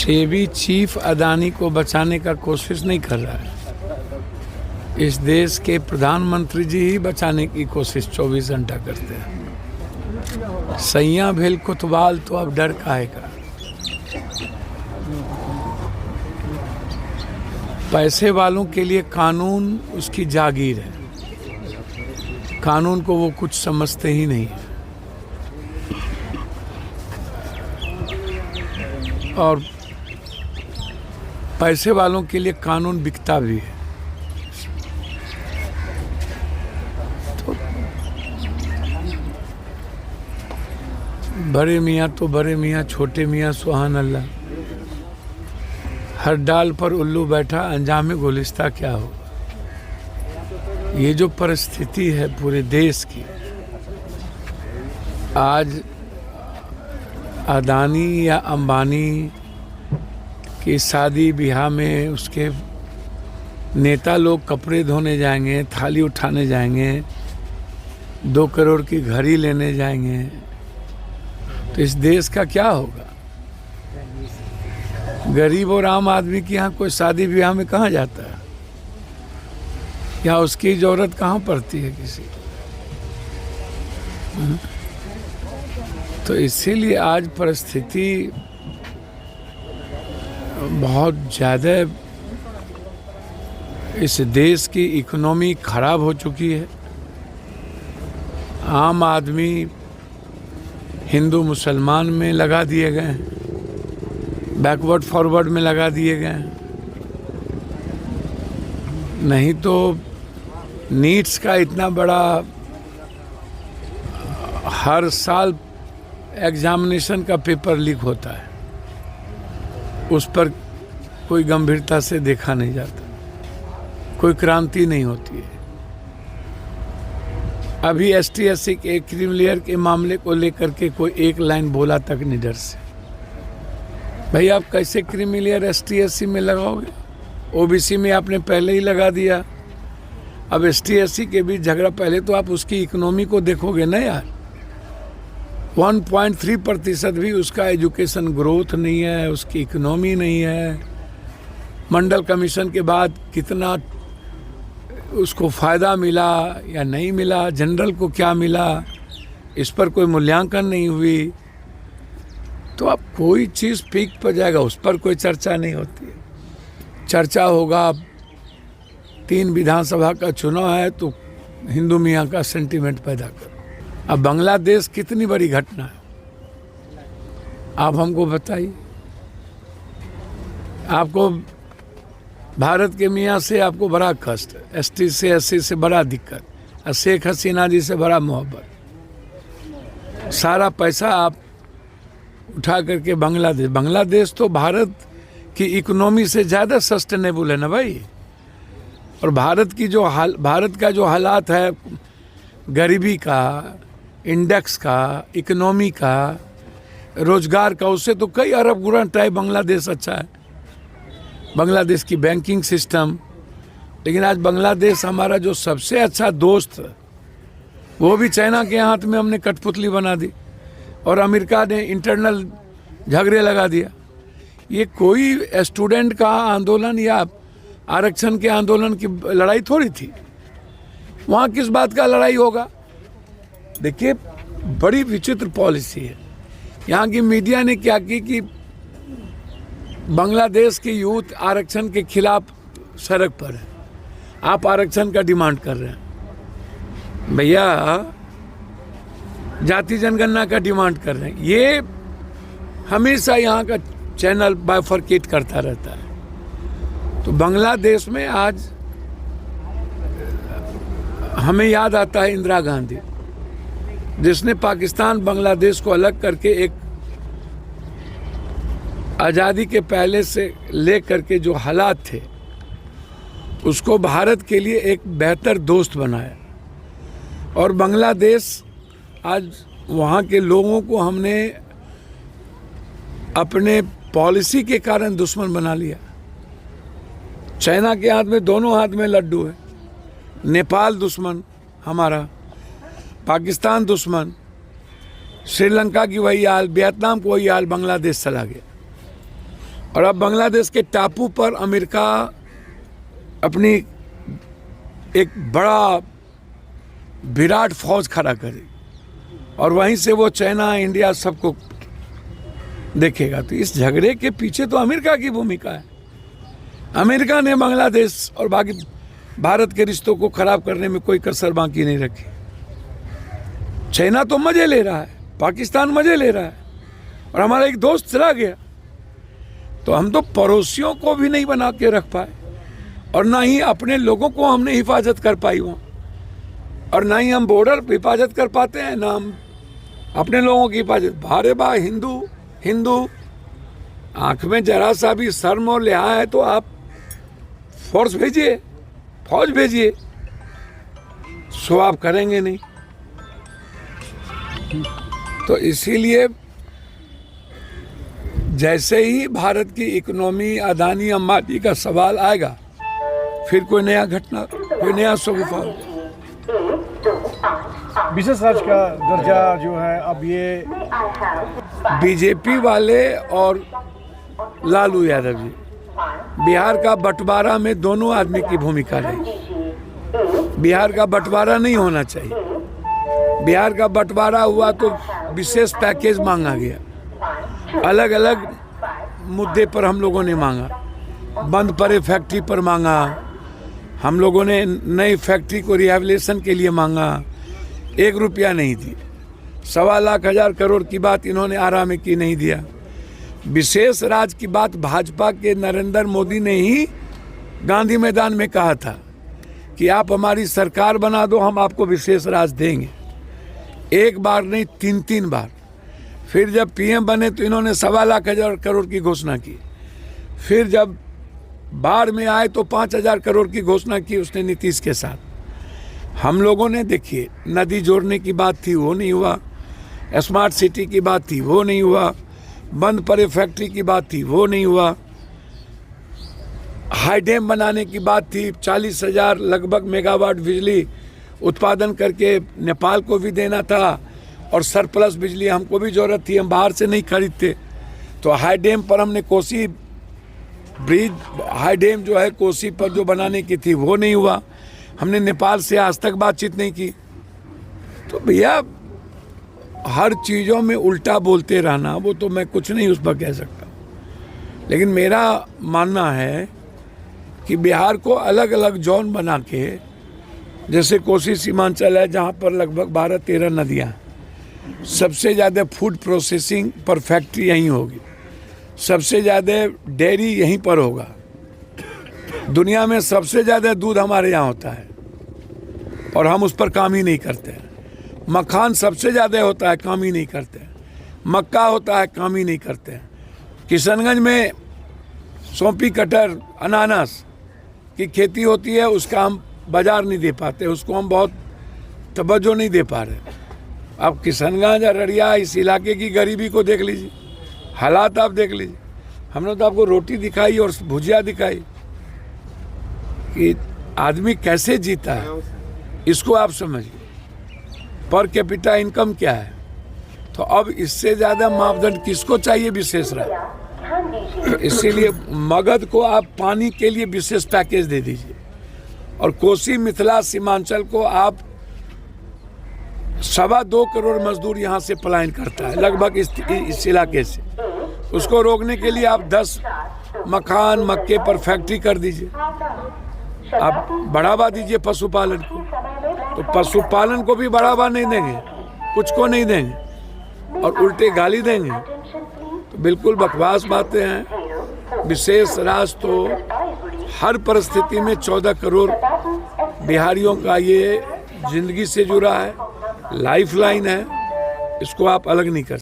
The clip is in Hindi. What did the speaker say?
सेबी चीफ अदानी को बचाने का कोशिश नहीं कर रहा है। इस देश के प्रधानमंत्री जी ही बचाने की कोशिश 24 घंटा करते हैं। सैया भेल कुतवाल तो अब डर काहे का। पैसे वालों के लिए कानून उसकी जागीर है। कानून को वो कुछ समझते ही नहीं है। और पैसे वालों के लिए कानून बिकता भी है। तो बड़े मियाँ तो बड़े मियाँ, छोटे मियाँ सुभान अल्लाह। हर डाल पर उल्लू बैठा, अंजाम गुलिस्ता क्या हो। ये जो परिस्थिति है पूरे देश की, आज अदानी या अंबानी की शादी ब्याह में उसके नेता लोग कपड़े धोने जाएंगे, थाली उठाने जाएंगे, 2 करोड़ की घड़ी लेने जाएंगे, तो इस देश का क्या होगा। गरीब और आम आदमी के यहाँ कोई शादी ब्याह में कहाँ जाता है, या उसकी जरूरत कहाँ पड़ती है किसी। तो इसीलिए आज परिस्थिति बहुत ज़्यादा, इस देश की इकोनॉमी खराब हो चुकी है। आम आदमी हिंदू मुसलमान में लगा दिए गए हैं, बैकवर्ड फॉरवर्ड में लगा दिए गए हैं। नहीं तो नीट्स का इतना बड़ा हर साल एग्जामिनेशन का पेपर लीक होता है, उस पर कोई गंभीरता से देखा नहीं जाता, कोई क्रांति नहीं होती है। अभी ST/SC के क्रीमिलेयर के मामले को लेकर के कोई एक लाइन बोला तक निडर से। भाई आप कैसे क्रीमिलेयर ST/SC में लगाओगे? OBC में आपने पहले ही लगा दिया। अब ST/SC के बीच झगड़ा, पहले तो आप उसकी इकोनॉमी को देखोगे ना यार। 1.3% भी उसका एजुकेशन ग्रोथ नहीं है, उसकी इकोनॉमी नहीं है। मंडल कमीशन के बाद कितना उसको फ़ायदा मिला या नहीं मिला, जनरल को क्या मिला, इस पर कोई मूल्यांकन नहीं हुई। तो अब कोई चीज़ पीक पर जाएगा, उस पर कोई चर्चा नहीं होती है। चर्चा होगा 3 विधानसभा का चुनाव है तो हिंदू मियाँ का सेंटीमेंट पैदा करो। अब बांग्लादेश कितनी बड़ी घटना है, आप हमको बताइए। आपको भारत के मियाँ से आपको बड़ा कष्ट, ST/SC से बड़ा दिक्कत, और शेख हसीना जी से बड़ा मोहब्बत। सारा पैसा आप उठा करके बांग्लादेश तो भारत की इकोनॉमी से ज़्यादा सस्टेनेबल है ना भाई। और भारत का जो हालात है, गरीबी का, इंडेक्स का, इकोनॉमी का, रोजगार का, उससे तो कई अरब गुना टाइप बांग्लादेश अच्छा है। बांग्लादेश की बैंकिंग सिस्टम। लेकिन आज बांग्लादेश हमारा जो सबसे अच्छा दोस्त है, वो भी चाइना के हाथ में हमने कठपुतली बना दी, और अमेरिका ने इंटरनल झगड़े लगा दिया। ये कोई स्टूडेंट का आंदोलन या आरक्षण के आंदोलन की लड़ाई थोड़ी थी। वहाँ किस बात का लड़ाई होगा। देखिए बड़ी विचित्र पॉलिसी है यहाँ की। मीडिया ने क्या की कि बांग्लादेश के यूथ आरक्षण के खिलाफ सड़क पर है। आप आरक्षण का डिमांड कर रहे हैं। भैया जाति जनगणना का डिमांड कर रहे हैं। ये हमेशा यहाँ का चैनल बाइफरकेट करता रहता है। तो बांग्लादेश में आज हमें याद आता है इंदिरा गांधी, जिसने पाकिस्तान बांग्लादेश को अलग करके एक आज़ादी के पहले से लेकर के जो हालात थे, उसको भारत के लिए एक बेहतर दोस्त बनाया। और बांग्लादेश आज वहाँ के लोगों को हमने अपने पॉलिसी के कारण दुश्मन बना लिया। चाइना के हाथ में, दोनों हाथ में लड्डू है। नेपाल दुश्मन हमारा, पाकिस्तान दुश्मन, श्रीलंका की वही हाल, वियतनाम को वही हाल, बांग्लादेश चला गया। और अब बांग्लादेश के टापू पर अमेरिका अपनी एक बड़ा विराट फौज खड़ा करे और वहीं से वो चाइना इंडिया सबको देखेगा। तो इस झगड़े के पीछे तो अमेरिका की भूमिका है। अमेरिका ने बांग्लादेश और बाकी भारत के रिश्तों को खराब करने में कोई कसर बाकी नहीं रखी। चाइना तो मजे ले रहा है, पाकिस्तान मजे ले रहा है और हमारा एक दोस्त चला गया। तो हम तो पड़ोसियों को भी नहीं बना के रख पाए और ना ही अपने लोगों को हमने हिफाजत कर पाई वहाँ, और ना ही हम बॉर्डर हिफाजत कर पाते हैं, ना हम अपने लोगों की हिफाजत। भारे बा हिंदू आंख में जरा सा भी शर्म और लिया है तो आप फोर्स भेजिए, फौज भेजिए, सो आप करेंगे नहीं। तो इसीलिए जैसे ही भारत की इकोनॉमी अदानी अंबानी का सवाल आएगा, फिर कोई नया घटना, कोई नया शगुफा होगा। विशेष राज्य का दर्जा जो है अब ये बीजेपी वाले और लालू यादव जी, बिहार का बंटवारा में दोनों आदमी की भूमिका रही। बिहार का बंटवारा नहीं होना चाहिए। बिहार का बंटवारा हुआ तो विशेष पैकेज मांगा गया, अलग अलग मुद्दे पर हम लोगों ने मांगा। बंद पड़े फैक्ट्री पर मांगा, हम लोगों ने नई फैक्ट्री को रिहैबिलिटेशन के लिए मांगा, 1 रुपया नहीं दी। 1.25 लाख 1,000 करोड़ की बात इन्होंने आरा में की, नहीं दिया। विशेष राज्य की बात भाजपा के नरेंद्र मोदी ने ही गांधी मैदान में कहा था कि आप हमारी सरकार बना दो, हम आपको विशेष राज्य देंगे। 1 बार नहीं, 3 बार। फिर जब पीएम बने तो इन्होंने 1.25 लाख 1,000 करोड़ की घोषणा की। फिर जब बाढ़ में आए तो 5,000 करोड़ की घोषणा की उसने नीतीश के साथ। हम लोगों ने देखिए, नदी जोड़ने की बात थी, वो नहीं हुआ। स्मार्ट सिटी की बात थी, वो नहीं हुआ। बंद पड़े फैक्ट्री की बात थी, वो नहीं हुआ। हाई डैम बनाने की बात थी, 40,000 लगभग मेगावाट बिजली उत्पादन करके नेपाल को भी देना था और सरप्लस बिजली हमको भी जरूरत थी, हम बाहर से नहीं खरीदते। तो हाई डैम पर हमने कोसी ब्रिज, हाई डैम जो है कोसी पर जो बनाने की थी वो नहीं हुआ। हमने नेपाल से आज तक बातचीत नहीं की। तो भैया हर चीज़ों में उल्टा बोलते रहना, वो तो मैं कुछ नहीं उस पर कह सकता। लेकिन मेरा मानना है कि बिहार को अलग अलग जोन बना के, जैसे कोसी सीमांचल है जहाँ पर लगभग 12-13 नदियाँ, सबसे ज़्यादा फूड प्रोसेसिंग पर फैक्ट्री यहीं होगी, सबसे ज़्यादा डेयरी यहीं पर होगा, दुनिया में सबसे ज़्यादा दूध हमारे यहाँ होता है और हम उस पर काम ही नहीं करते हैं। मखान सबसे ज़्यादा होता है, काम ही नहीं करते हैं। मक्का होता है, काम ही नहीं करते हैं। किशनगंज में सौंपी, कटहल, अनानास की खेती होती है, उसका हम बाजार नहीं दे पाते, उसको हम बहुत तवज्जो नहीं दे पा रहे। अब किशनगंज, अररिया, इस इलाके की गरीबी को देख लीजिए, हालात आप देख लीजिए। हमने तो आपको रोटी दिखाई और भुजिया दिखाई कि आदमी कैसे जीता है, इसको आप समझिए। पर कैपिटा इनकम क्या है? तो अब इससे ज़्यादा मापदंड किसको चाहिए विशेष राज्य? इसीलिए मगध को आप पानी के लिए विशेष पैकेज दे दीजिए और कोसी, मिथिला, सीमांचल को आप 2.25 करोड़ मजदूर यहाँ से पलायन करता है लगभग इस इलाके से, उसको रोकने के लिए आप 10 मखान, मक्के पर फैक्ट्री कर दीजिए। आप बढ़ावा दीजिए पशुपालन को, तो पशुपालन को भी बढ़ावा नहीं देंगे, कुछ को नहीं देंगे और उल्टे गाली देंगे। तो बिल्कुल बकवास बातें हैं। विशेष राज तो हर परिस्थिति में 14 करोड़ बिहारियों का ये जिंदगी से जुड़ा है, लाइफलाइन है, इसको आप अलग नहीं कर सकते।